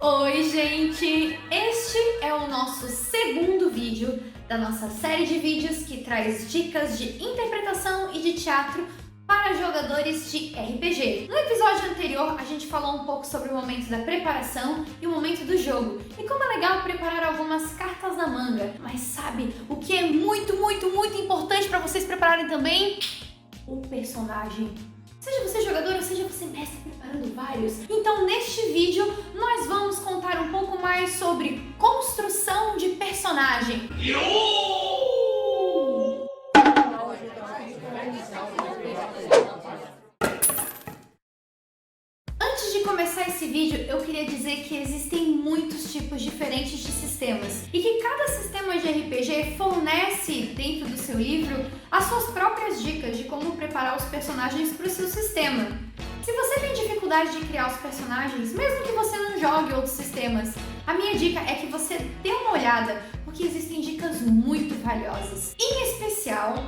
Oi, gente! Este é o nosso segundo vídeo da nossa série de vídeos que traz dicas de interpretação e de teatro para jogadores de RPG. No episódio anterior, a gente falou um pouco sobre o momento da preparação e o momento do jogo, e como é legal preparar algumas cartas na manga. Mas sabe o que é muito importante para vocês prepararem também? O personagem. Seja você jogador ou seja você mestre preparando vários. Então, neste vídeo, nós vamos contar um pouco mais sobre construção de personagem. Antes de começar esse vídeo, eu queria dizer que existem muitos tipos diferentes de sistemas e que cada sistema de RPG fornece, dentro do seu livro, as suas próprias dicas de como preparar os personagens para o seu sistema. Se você tem dificuldade de criar os personagens, mesmo que você não jogue outros sistemas, a minha dica é que você dê uma olhada, porque existem dicas muito valiosas. Em especial,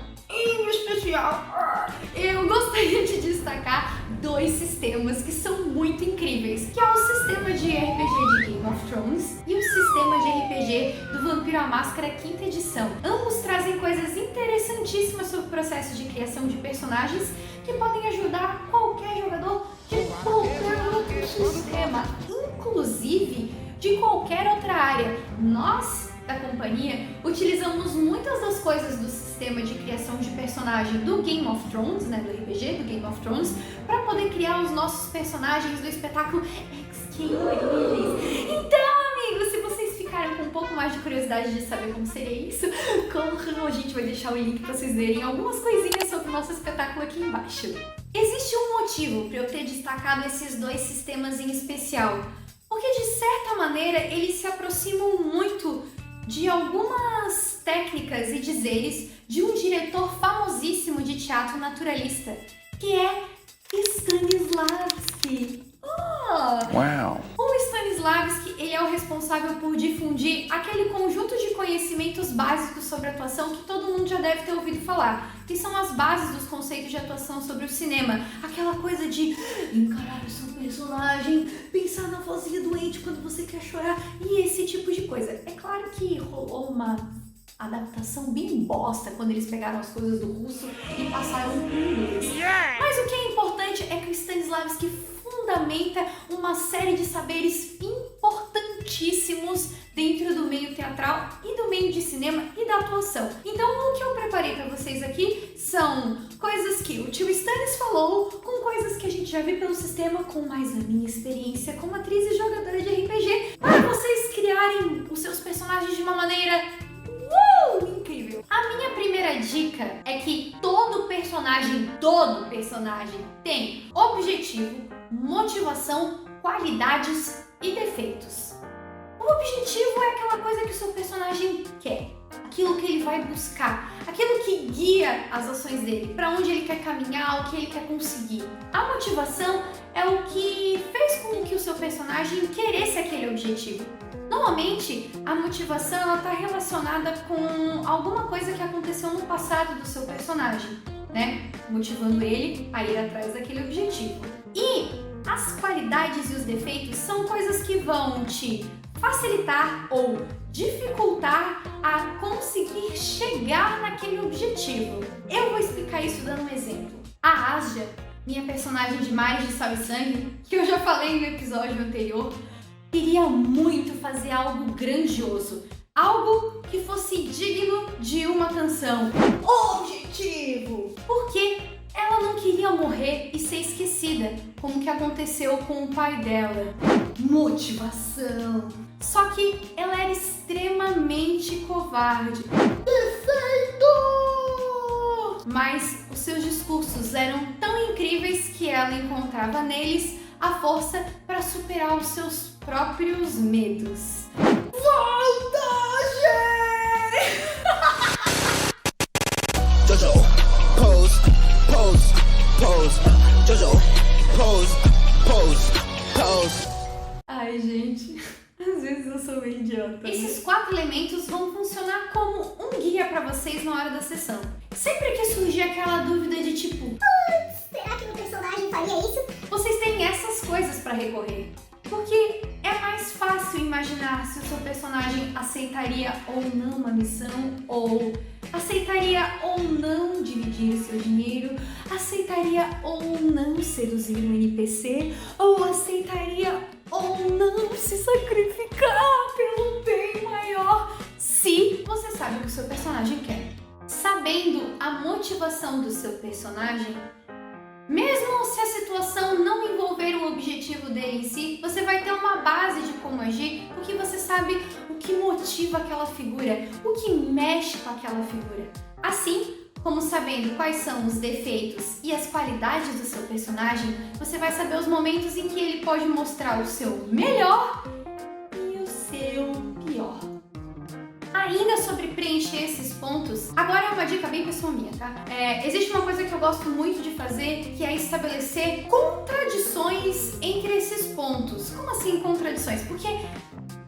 eu gostaria de destacar dois sistemas que são muito incríveis, que é o sistema de RPG de Game of Thrones e o sistema de RPG do Vampiro à Máscara 5ª edição. Ambos trazem coisas interessantíssimas sobre o processo de criação de personagens que podem ajudar qualquer jogador de qualquer outro sistema, inclusive de qualquer outra área. Nós, da companhia, utilizamos muitas das coisas do sistema de criação de personagem do Game of Thrones, do RPG do Game of Thrones, para poder criar os nossos personagens do espetáculo X-King Origins. Então, amigos, se vocês ficaram com um pouco mais de curiosidade de saber como seria isso, corram, a gente vai deixar o link para vocês verem algumas coisinhas sobre o nosso espetáculo aqui embaixo. Existe um motivo para eu ter destacado esses dois sistemas em especial, porque de certa maneira eles se aproximam muito de algumas técnicas e dizeres de um diretor famosíssimo de teatro naturalista, que é Stanislavski. Wow. O Stanislavski, ele é o responsável por difundir aquele conjunto de conhecimentos básicos sobre atuação que todo mundo já deve ter ouvido falar, que são as bases dos conceitos de atuação sobre o cinema. Aquela coisa de encarar o seu personagem, pensar na vozinha doente quando você quer chorar e esse tipo de coisa. É claro que rolou uma adaptação bem bosta quando eles pegaram as coisas do russo e passaram para o inglês. Mas o que é importante é que o Stanislavski fundamenta uma série de saberes importantíssimos dentro do meio teatral e do meio de cinema e da atuação. Então, o que eu preparei para vocês aqui são coisas que o tio Stanis falou, com coisas que a gente já viu pelo sistema, com mais a minha experiência como atriz e jogadora de RPG, para vocês criarem os seus personagens de uma maneira incrível. A minha primeira dica é que todo personagem tem objetivo, motivação, qualidades e defeitos. O objetivo é aquela coisa que o seu personagem quer, aquilo que ele vai buscar, aquilo que guia as ações dele, para onde ele quer caminhar, o que ele quer conseguir. A motivação é o que fez com que o seu personagem queresse aquele objetivo. Normalmente, a motivação está relacionada com alguma coisa que aconteceu no passado do seu personagem, motivando ele a ir atrás daquele objetivo. E as qualidades e os defeitos são coisas que vão te facilitar ou dificultar a conseguir chegar naquele objetivo. Eu vou explicar isso dando um exemplo. A Asja, minha personagem de Mares de Sal e Sangue, que eu já falei no episódio anterior, queria muito fazer algo grandioso, algo que fosse digno de uma canção. Objetivo! Porque ela não queria morrer e ser esquecida, como que aconteceu com o pai dela. Motivação! Só que ela era extremamente covarde. Defeito! Mas os seus discursos eram tão incríveis que ela encontrava neles a força para superar os seus próprios medos. Volta, gente! Jojo, pose, pose, pose. Jojo, pose, pose, pose. Ai, gente, às vezes eu sou meio idiota. Esses 4 elementos vão funcionar como um guia para vocês na hora da sessão. Sempre que surgir aquela dúvida de tipo, será que meu personagem faria isso? vocês têm essas coisas para recorrer, porque é mais fácil fácil imaginar se o seu personagem aceitaria ou não uma missão, ou aceitaria ou não dividir o seu dinheiro, aceitaria ou não seduzir um NPC, ou aceitaria ou não se sacrificar pelo bem maior, se você sabe o que o seu personagem quer. Sabendo a motivação do seu personagem, mesmo se a situação não envolver o objetivo dele em si, você vai ter uma base de como agir, porque você sabe o que motiva aquela figura, o que mexe com aquela figura. Assim como sabendo quais são os defeitos e as qualidades do seu personagem, você vai saber os momentos em que ele pode mostrar o seu melhor e o seu pior. Ainda sobre preencher esses pontos, agora é uma dica bem pessoal minha, tá? Existe uma coisa que eu gosto muito de fazer, que é estabelecer contradições entre esses pontos. Como assim contradições? Porque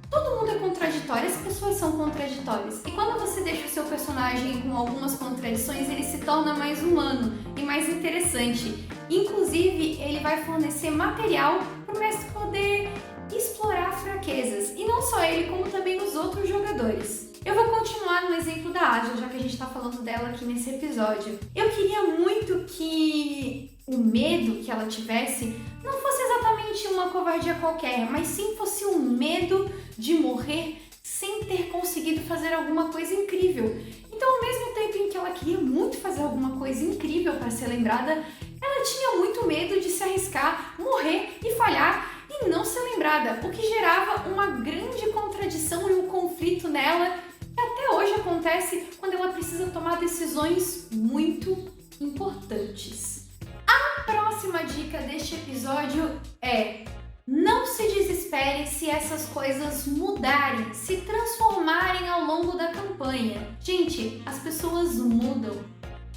todo mundo é contraditório, as pessoas são contraditórias. E quando você deixa o seu personagem com algumas contradições, ele se torna mais humano e mais interessante. Inclusive, ele vai fornecer material para o mestre poder explorar fraquezas. E não só ele, como também os outros jogadores. Eu vou continuar no exemplo da Aja, já que a gente tá falando dela aqui nesse episódio. Eu queria muito que o medo que ela tivesse não fosse exatamente uma covardia qualquer, mas sim fosse um medo de morrer sem ter conseguido fazer alguma coisa incrível. Então, ao mesmo tempo em que ela queria muito fazer alguma coisa incrível para ser lembrada, ela tinha muito medo de se arriscar, morrer e falhar e não ser lembrada, o que gerava uma grande contradição e um conflito nela, que até hoje acontece quando ela precisa tomar decisões muito importantes. A próxima dica deste episódio é: não se desespere se essas coisas mudarem, se transformarem ao longo da campanha. Gente, as pessoas mudam,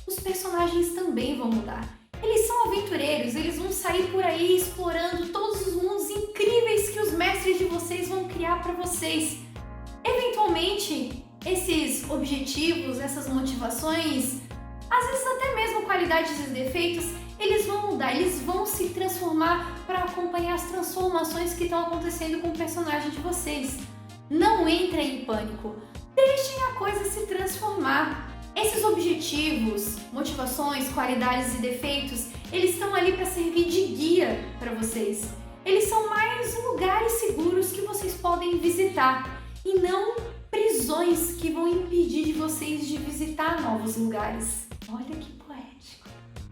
os personagens também vão mudar. Eles são aventureiros, eles vão sair por aí explorando todos os mundos incríveis que os mestres de vocês vão criar para vocês. Eventualmente, esses objetivos, essas motivações, às vezes até mesmo qualidades e defeitos, eles vão mudar, eles vão se transformar para acompanhar as transformações que estão acontecendo com o personagem de vocês. Não entrem em pânico, deixem a coisa se transformar. Esses objetivos, motivações, qualidades e defeitos, eles estão ali para servir de guia para vocês. Eles são mais lugares seguros que vocês podem visitar e não prisões que vão impedir de vocês de visitar novos lugares. Olha que poético.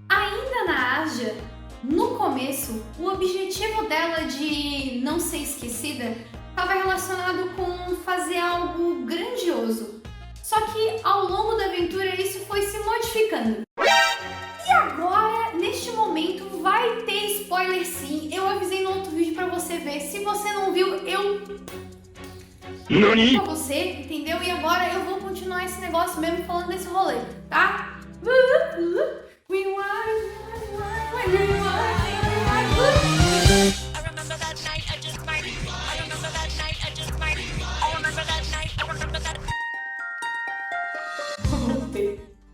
Ainda na Aja, no começo, o objetivo dela de não ser esquecida estava relacionado com fazer algo grandioso. Só que ao longo da aventura isso foi se modificando. E agora, neste momento, vai ter spoiler sim. Eu avisei no outro vídeo pra você ver. Se você não viu, eu... Nani? Pra você, entendeu? E agora eu vou continuar esse negócio mesmo falando desse rolê, tá?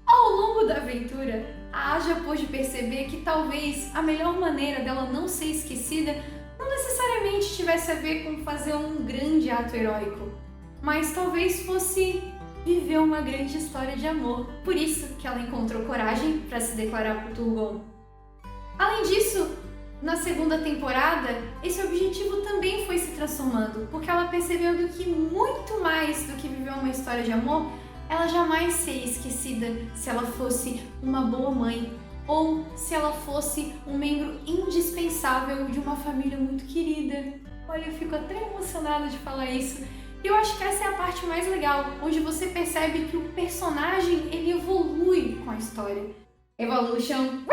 Ao longo da aventura, a Aja pôde perceber que talvez a melhor maneira dela não ser esquecida não necessariamente tivesse a ver com fazer um grande ato heróico, mas talvez fosse viver uma grande história de amor. Por isso que ela encontrou coragem para se declarar por Turgon. Além disso, na segunda temporada, esse objetivo também foi se transformando, porque ela percebeu do que muito mais do que viver uma história de amor, ela jamais seria esquecida se ela fosse uma boa mãe ou se ela fosse um membro indispensável de uma família muito querida. Olha, eu fico até emocionada de falar isso. E eu acho que essa é a parte mais legal, onde você percebe que o personagem, ele evolui com a história. Evolution.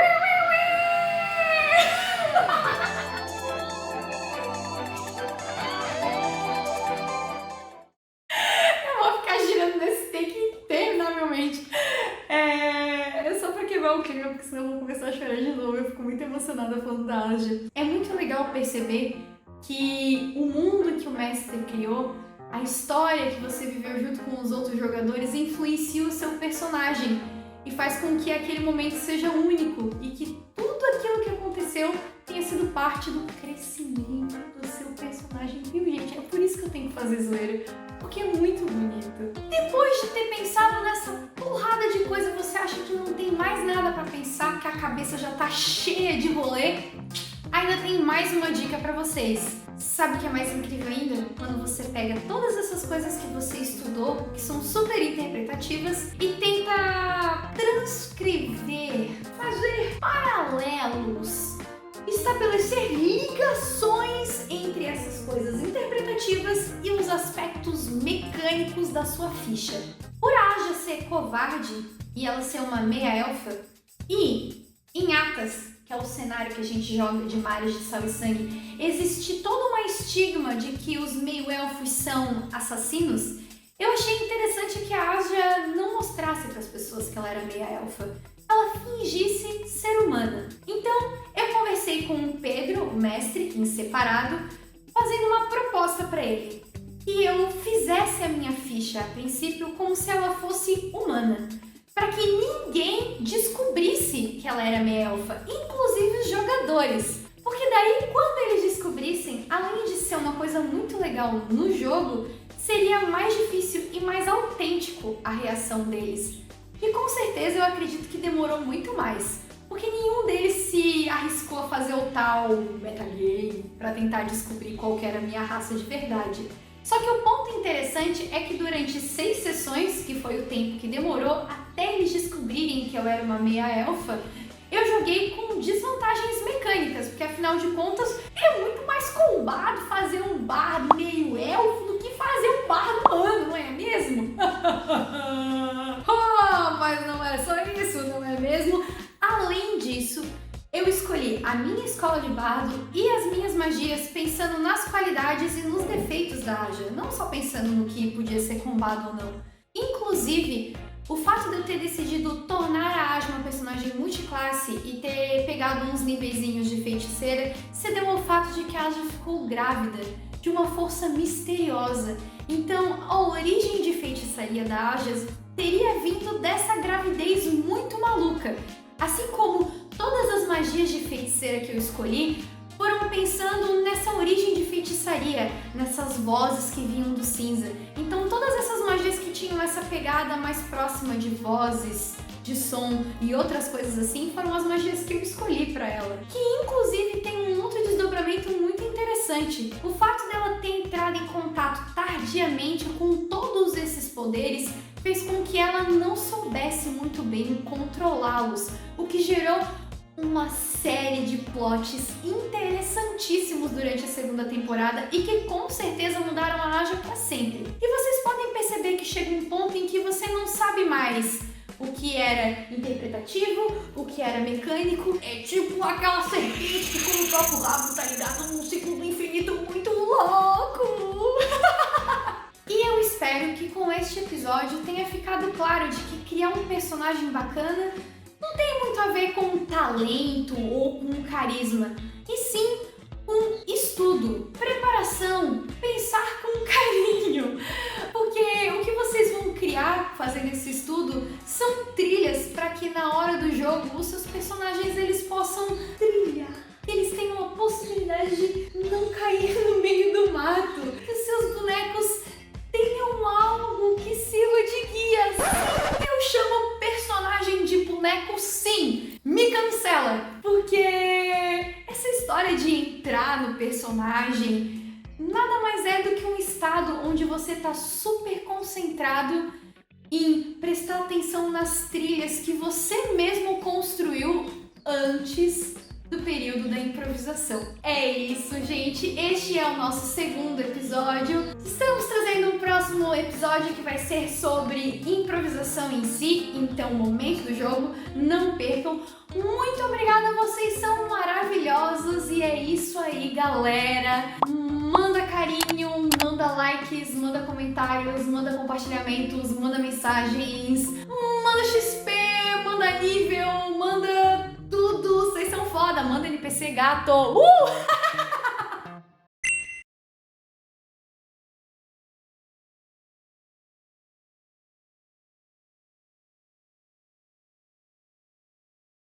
Eu vou ficar girando nesse take interminavelmente. É só pra quebrar o clima, porque senão eu vou começar a chorar de novo. Eu fico muito emocionada falando da Aja. É muito legal perceber que o mundo que o mestre criou, a história que você viveu junto com os outros jogadores, influencia o seu personagem e faz com que aquele momento seja único e que tudo aquilo que aconteceu tenha sido parte do crescimento do seu personagem, viu, gente? É por isso que eu tenho tem que fazer zoeira, porque é muito bonito. Depois de ter pensado nessa porrada de coisa, você acha que não tem mais nada pra pensar, que a cabeça já tá cheia de rolê? Ainda tem mais uma dica pra vocês. Sabe o que é mais incrível ainda? Quando você pega todas essas coisas que você estudou, que são super interpretativas, e tenta transcrever, fazer paralelos, estabelecer ligações entre essas coisas interpretativas e os aspectos mecânicos da sua ficha. Por a Aja ser covarde e ela ser uma meia-elfa, e em Atas, que é o cenário que a gente joga de Mares de Sal e Sangue, existe todo um estigma de que os meio-elfos são assassinos, eu achei interessante que a Aja não mostrasse para as pessoas que ela era meia-elfa. Ela fingisse ser humana. Então, eu conversei com o Pedro, o mestre, em separado, fazendo uma proposta para ele. Que eu fizesse a minha ficha, a princípio, como se ela fosse humana. Para que ninguém descobrisse que ela era meia-elfa, inclusive os jogadores. Porque daí, quando eles descobrissem, além de ser uma coisa muito legal no jogo, seria mais difícil e mais autêntico a reação deles. E com certeza eu acredito que demorou muito mais, porque nenhum deles se arriscou a fazer o tal metagame para tentar descobrir qual que era a minha raça de verdade. Só que o ponto interessante é que durante 6 sessões, que foi o tempo que demorou até eles descobrirem que eu era uma meia-elfa, eu joguei com desvantagens mecânicas, porque afinal de contas é muito mais combado fazer um bardo meio-elfo do que fazer um bardo humano, não é mesmo? Mas não é só isso, não é mesmo? Além disso, eu escolhi a minha escola de bardo e as minhas magias pensando nas qualidades e nos defeitos da Aja, não só pensando no que podia ser combado ou não. Inclusive, o fato de eu ter decidido tornar a Aja uma personagem multiclasse e ter pegado uns niveizinhos de feiticeira cedeu ao fato de que a Aja ficou grávida de uma força misteriosa. Então, a origem de feitiçaria da Aja teria vindo dessa gravidez muito maluca. Assim como todas as magias de feiticeira que eu escolhi foram pensando nessa origem de feitiçaria, nessas vozes que vinham do cinza. Então todas essas magias que tinham essa pegada mais próxima de vozes, de som e outras coisas assim foram as magias que eu escolhi para ela. Que inclusive tem um outro desdobramento muito interessante. O fato dela ter entrado em contato tardiamente com todos esses poderes fez com que ela não soubesse muito bem controlá-los, o que gerou uma série de plots interessantíssimos durante a segunda temporada e que com certeza mudaram a Aja para sempre. E vocês podem perceber que chega um ponto em que você não sabe mais o que era interpretativo, o que era mecânico. É tipo aquela serpente que com o próprio rabo, tá ligado? Num ciclo do infinito muito louco! E eu espero que com este episódio tenha ficado claro de que criar um personagem bacana não tem muito a ver com talento ou com carisma, e sim com estudo, preparação, pensar com carinho. Porque o que vocês vão criar fazendo esse estudo são trilhas para que na hora do jogo os seus personagens eles possam trilhar. Eles tenham a possibilidade de não cair no meio do mato, que os seus bonecos tenham algo que sirva de guia. Sim, eu chamo personagem de boneco, sim. Me cancela, porque essa história de entrar no personagem nada mais é do que um estado onde você tá super concentrado em prestar atenção nas trilhas que você mesmo construiu antes do período da improvisação. É isso, gente. Este é o nosso segundo episódio. Estamos trazendo um próximo episódio que vai ser sobre improvisação em si, então momento do jogo, não percam. Muito obrigada, vocês são maravilhosos e é isso aí, galera. Manda carinho, manda likes, manda comentários, manda compartilhamentos, manda mensagens, manda XP, manda nível, manda tudo, vocês são foda, manda NPC gato!